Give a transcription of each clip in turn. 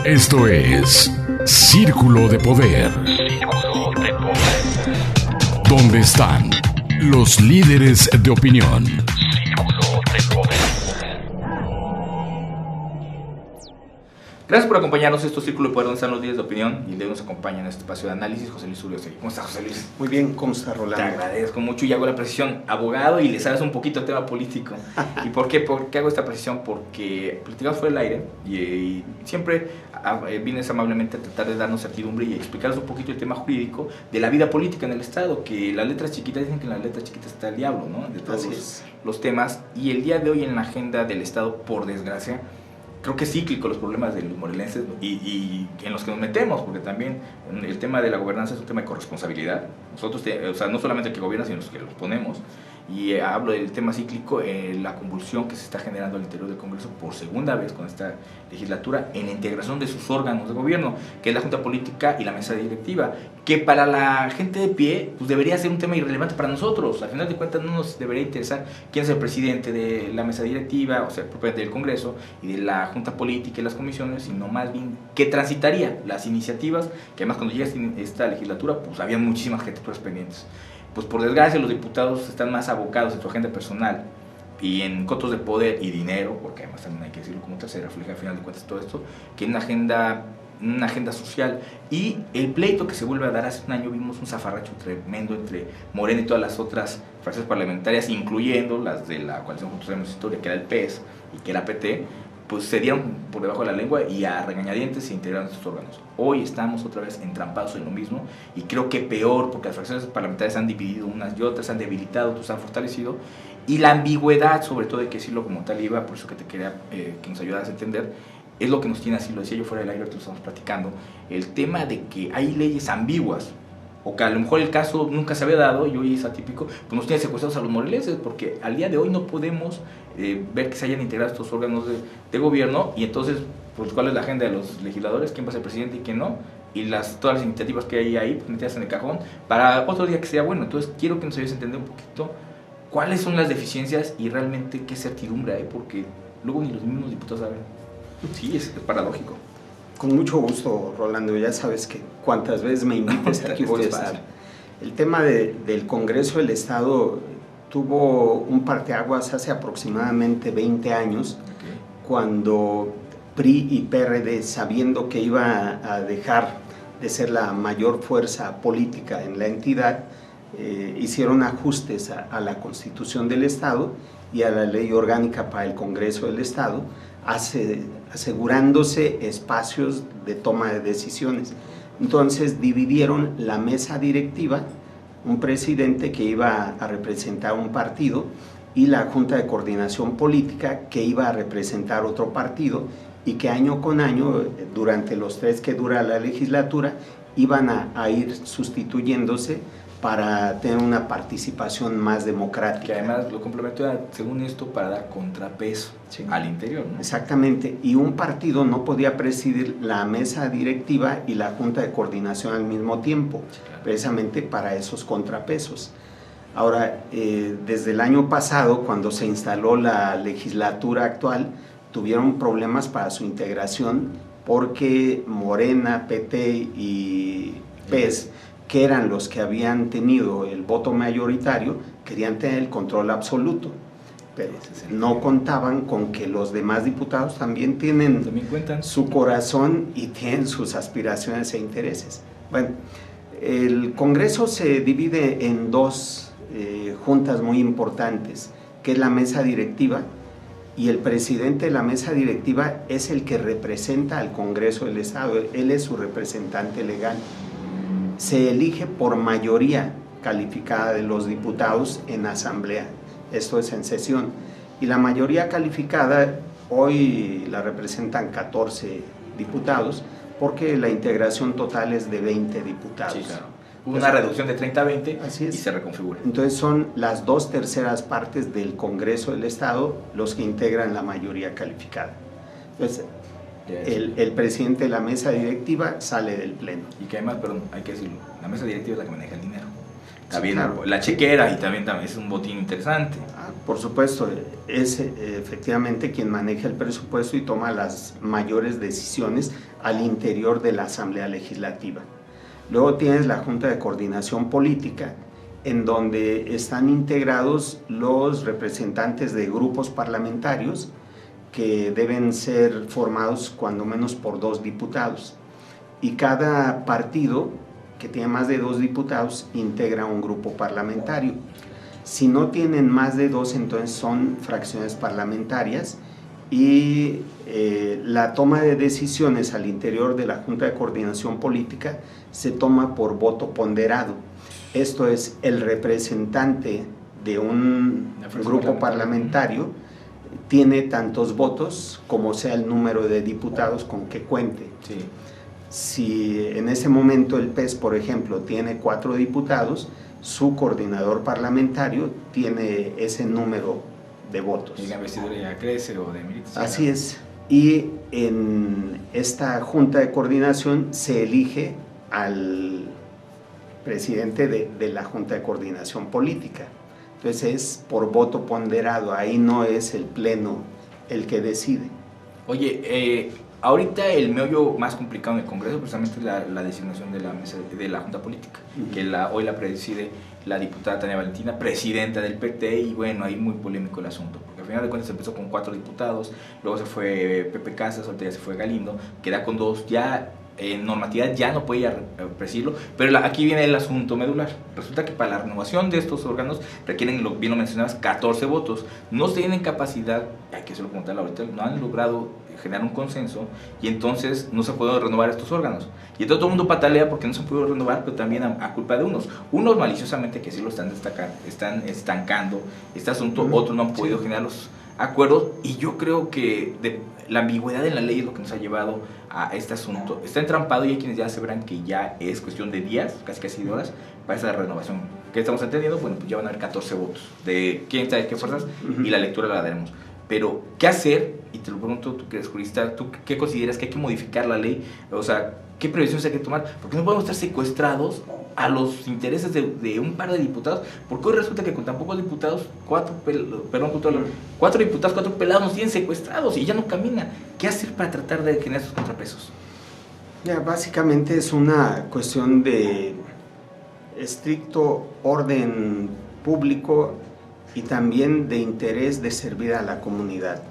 Esto es Círculo de Poder. Círculo de Poder. ¿Dónde están los líderes de opinión? Círculo de Poder. Gracias por acompañarnos en este Círculo de Poder, donde están los líderes de opinión, y luego nos acompaña en este espacio de análisis José Luis Uriostegui. ¿Cómo estás, José Luis? Muy bien, ¿cómo está Rolando? Te agradezco mucho y hago la precisión, abogado, y le sabes un poquito el tema político. ¿Y por qué? ¿Por qué hago esta precisión? Porque platicamos fuera del aire y siempre vienes amablemente a tratar de darnos certidumbre y explicarnos un poquito el tema jurídico de la vida política en el Estado, que las letras chiquitas dicen que en las letras chiquitas está el diablo, ¿no? De todos los temas. Y el día de hoy en la agenda del Estado, por desgracia, creo que es cíclico los problemas de los morelenses y en los que nos metemos, porque también el tema de la gobernanza es un tema de corresponsabilidad. Nosotros, o sea, no solamente el que gobierna, sino los que los ponemos. Y hablo del tema cíclico, la convulsión que se está generando al interior del Congreso por segunda vez con esta legislatura en la integración de sus órganos de gobierno, que es la Junta Política y la Mesa Directiva, que para la gente de pie pues debería ser un tema irrelevante para nosotros. Al final de cuentas no nos debería interesar quién es el presidente de la Mesa Directiva, o sea, propiamente del Congreso y de la Junta Política y las comisiones, sino más bien qué transitaría las iniciativas, que además cuando llega esta legislatura pues había muchísimas jefaturas pendientes. Pues por desgracia los diputados están más abocados en su agenda personal y en cotos de poder y dinero, porque además también hay que decirlo como se refleja al final de cuentas todo esto, que en una agenda social. Y el pleito que se vuelve a dar hace un año, vimos un zafarracho tremendo entre Morena y todas las otras fracciones parlamentarias, incluyendo las de la coalición Juntos Haremos Historia, que era el PES y que era PT, pues se dieron por debajo de la lengua y a regañadientes se integraron estos órganos. Hoy estamos otra vez entrampados en lo mismo y creo que peor, porque las fracciones parlamentarias se han dividido unas y otras, se han debilitado, otros se han fortalecido, y la ambigüedad, sobre todo, hay que decirlo como tal, iba, por eso que te quería que nos ayudaras a entender, es lo que nos tiene así, lo decía yo fuera del aire, ahorita lo estamos platicando, el tema de que hay leyes ambiguas, o que a lo mejor el caso nunca se había dado y hoy es atípico, pues nos tiene secuestrados a los morelenses, porque al día de hoy no podemos ver que se hayan integrado estos órganos de gobierno, y entonces, pues cuál es la agenda de los legisladores, quién va a ser presidente y quién no, y todas las iniciativas que hay ahí, pues metidas en el cajón, para otro día que sea bueno. Entonces quiero que nos ayudes a entender un poquito cuáles son las deficiencias y realmente qué certidumbre hay, porque luego ni los mismos diputados saben. Sí, es paradójico. Con mucho gusto, Rolando, ya sabes que cuantas veces me invites aquí voy a estar. El tema del Congreso del Estado tuvo un parteaguas hace aproximadamente 20 años, cuando PRI y PRD, sabiendo que iba a dejar de ser la mayor fuerza política en la entidad, hicieron ajustes a la Constitución del Estado y a la Ley Orgánica para el Congreso del Estado, asegurándose espacios de toma de decisiones. Entonces dividieron la mesa directiva, un presidente que iba a representar un partido, y la Junta de Coordinación Política, que iba a representar otro partido, y que año con año, durante los 3 que dura la legislatura, iban a ir sustituyéndose para tener una participación más democrática. Que además lo complementó, según esto, para dar contrapeso al interior, ¿no? Exactamente, y un partido no podía presidir la mesa directiva y la Junta de Coordinación al mismo tiempo, precisamente para esos contrapesos. Ahora, desde el año pasado, cuando se instaló la legislatura actual, tuvieron problemas para su integración, porque Morena, PT y PES, que eran los que habían tenido el voto mayoritario, querían tener el control absoluto, pero no contaban con que los demás diputados también cuentan su corazón y tienen sus aspiraciones e intereses. Bueno, el Congreso se divide en 2 juntas muy importantes, que es la mesa directiva, y el presidente de la mesa directiva es el que representa al Congreso del Estado, él es su representante legal. Se elige por mayoría calificada de los diputados en asamblea, esto es en sesión, y la mayoría calificada hoy la representan 14 diputados, porque la integración total es de 20 diputados. Sí, claro. Hubo una reducción de 30 a 20 y se reconfigura. Entonces son las 2/3 partes del Congreso del Estado los que integran la mayoría calificada. Entonces, el presidente de la mesa directiva sale del pleno. Y que además, perdón, hay que decirlo, la mesa directiva es la que maneja el dinero. Sí, claro. La chequera y también es un botín interesante. Por supuesto, es efectivamente quien maneja el presupuesto y toma las mayores decisiones al interior de la Asamblea Legislativa. Luego tienes la Junta de Coordinación Política, en donde están integrados los representantes de grupos parlamentarios que deben ser formados cuando menos por 2 diputados. Y cada partido que tiene más de 2 diputados integra un grupo parlamentario. Si no tienen más de 2, entonces son fracciones parlamentarias y la toma de decisiones al interior de la Junta de Coordinación Política se toma por voto ponderado. Esto es, el representante de un grupo parlamentario tiene tantos votos como sea el número de diputados con que cuente. Sí. Si en ese momento el PES, por ejemplo, tiene 4 diputados, su coordinador parlamentario tiene ese número de votos. Y la investidura ya crece o de militantes. Así es. Y en esta junta de coordinación se elige al presidente de la Junta de Coordinación Política. Entonces es por voto ponderado, ahí no es el pleno el que decide. Oye, ahorita el meollo más complicado en el Congreso precisamente es la designación de la mesa de la Junta Política, que hoy la preside la diputada Tania Valentina, presidenta del PT, y bueno, ahí muy polémico el asunto, porque al final de cuentas empezó con 4 diputados, luego se fue Pepe Casas, ahorita ya se fue Galindo, queda con 2, ya en normatividad ya no puede presidirlo, pero aquí viene el asunto medular. Resulta que para la renovación de estos órganos requieren, bien lo mencionabas, 14 votos. No tienen capacidad, hay que hacerlo como tal ahorita, no han logrado generar un consenso y entonces no se pueden renovar estos órganos. Y entonces todo el mundo patalea porque no se pudo renovar, pero también a culpa de unos maliciosamente que sí lo están estancando este asunto, otros no han podido generar los acuerdos, y yo creo que la ambigüedad en la ley es lo que nos ha llevado a este asunto. Está entrampado y hay quienes ya aseveran que ya es cuestión de días, casi de horas, para esa renovación. ¿Qué estamos entendiendo? Bueno, pues ya van a haber 14 votos de quién sabe qué fuerzas, y la lectura la daremos. Pero, ¿qué hacer? Y te lo pregunto, tú que eres jurista, ¿tú qué consideras que hay que modificar la ley? O sea, ¿qué previsiones hay que tomar? Porque no podemos estar secuestrados a los intereses de un par de diputados, porque hoy resulta que con tan pocos diputados, 4 diputados, 4 pelados nos tienen secuestrados y ya no camina. ¿Qué hacer para tratar de generar esos contrapesos? Ya, básicamente es una cuestión de estricto orden público y también de interés de servir a la comunidad.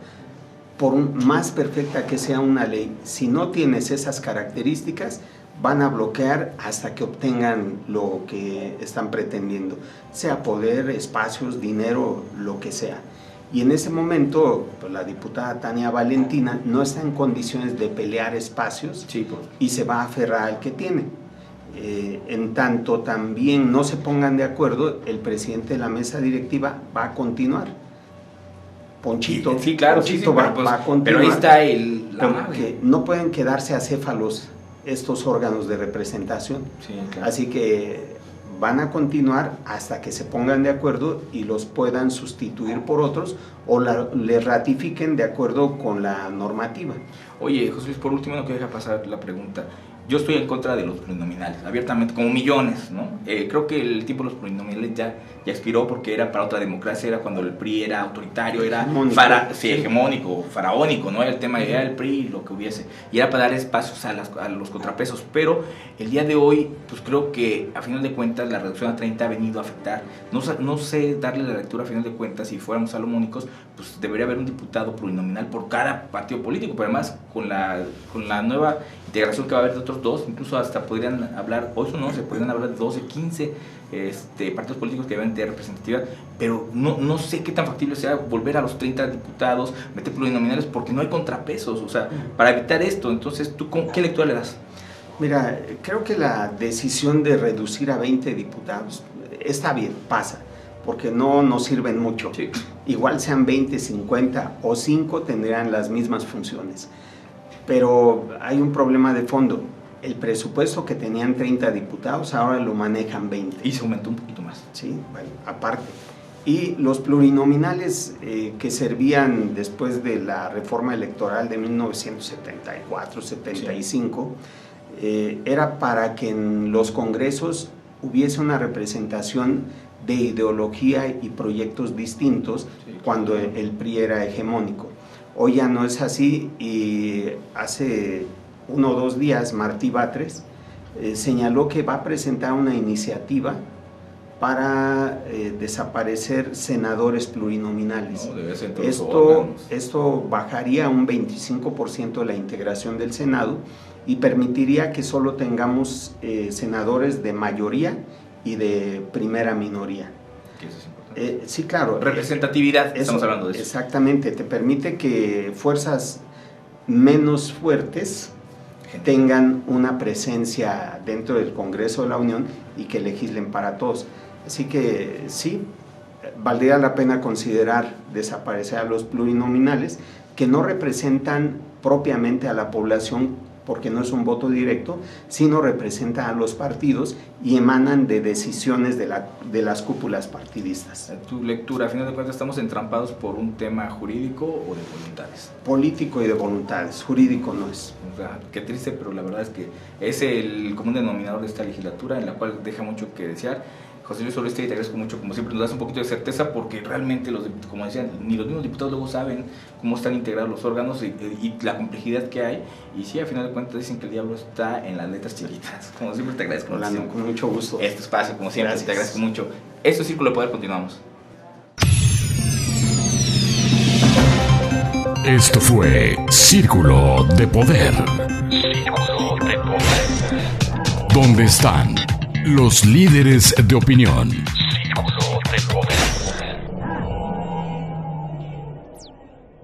Por más perfecta que sea una ley, si no tienes esas características, van a bloquear hasta que obtengan lo que están pretendiendo, sea poder, espacios, dinero, lo que sea. Y en ese momento, pues, la diputada Tania Valentina no está en condiciones de pelear espacios, y se va a aferrar al que tiene. En tanto también no se pongan de acuerdo, el presidente de la mesa directiva va a continuar. Ponchito, sí, claro, Ponchito va a continuar. Pero ahí está porque no pueden quedarse acéfalos estos órganos de representación. Sí, claro. Así que van a continuar hasta que se pongan de acuerdo y los puedan sustituir por otros o les ratifiquen de acuerdo con la normativa. Oye, José Luis, por último no quiero dejar pasar la pregunta. Yo estoy en contra de los plurinominales, abiertamente, como millones, ¿no? Creo que el tiempo de los plurinominales ya expiró, porque era para otra democracia, era cuando el PRI era autoritario, era hegemónico, faraónico, ¿no? El tema era el PRI, lo que hubiese, y era para dar espacios a los contrapesos, pero el día de hoy, pues creo que a final de cuentas la reducción a 30 ha venido a afectar. No sé darle la lectura a final de cuentas. Si fuéramos salomónicos, pues debería haber un diputado plurinominal por cada partido político, pero además con la nueva integración que va a haber de otros 2, incluso hasta podrían hablar, hoy no, se podrían hablar de 12, 15 partidos políticos que deben tener representatividad, pero no sé qué tan factible sea volver a los 30 diputados, meter plurinominales, porque no hay contrapesos, o sea, para evitar esto. Entonces, ¿tú qué lectura le das? Mira, creo que la decisión de reducir a 20 diputados está bien, pasa, porque no nos sirven mucho. Sí. Igual sean 20, 50 o 5, tendrán las mismas funciones. Pero hay un problema de fondo. El presupuesto que tenían 30 diputados ahora lo manejan 20. Y se aumentó un poquito más. Sí, bueno, aparte. Y los plurinominales que servían después de la reforma electoral de 1974-75, era para que en los congresos hubiese una representación de ideología y proyectos distintos cuando el PRI era hegemónico. Hoy ya no es así, y hace 1 o 2 días Martí Batres señaló que va a presentar una iniciativa para desaparecer senadores plurinominales. No, debe ser en todos los órganos. Esto bajaría un 25% de la integración del Senado y permitiría que solo tengamos senadores de mayoría y de primera minoría. Que eso es importante. Sí, claro. Representatividad, estamos hablando de eso. Exactamente, te permite que fuerzas menos fuertes tengan una presencia dentro del Congreso de la Unión y que legislen para todos. Así que sí, valdría la pena considerar desaparecer a los plurinominales, que no representan propiamente a la población porque no es un voto directo, sino representan a los partidos y emanan de decisiones de las cúpulas partidistas. Tu lectura, a final de cuentas, ¿estamos entrampados por un tema jurídico o de voluntades? Político y de voluntades, jurídico no es. O sea, qué triste, pero la verdad es que es el común denominador de esta legislatura, en la cual deja mucho que desear. José Luis Oreste, te agradezco mucho, como siempre nos das un poquito de certeza, porque realmente, como decían, ni los mismos diputados luego saben cómo están integrados los órganos y la complejidad que hay, y sí, a final de cuentas dicen que el diablo está en las letras chiquitas. Como siempre te agradezco. Orlando, con mucho gusto. Este espacio, como siempre, Gracias. te agradezco mucho. Esto es Círculo de Poder, continuamos. Esto fue Círculo de Poder. Círculo de Poder. ¿Dónde están los líderes de opinión?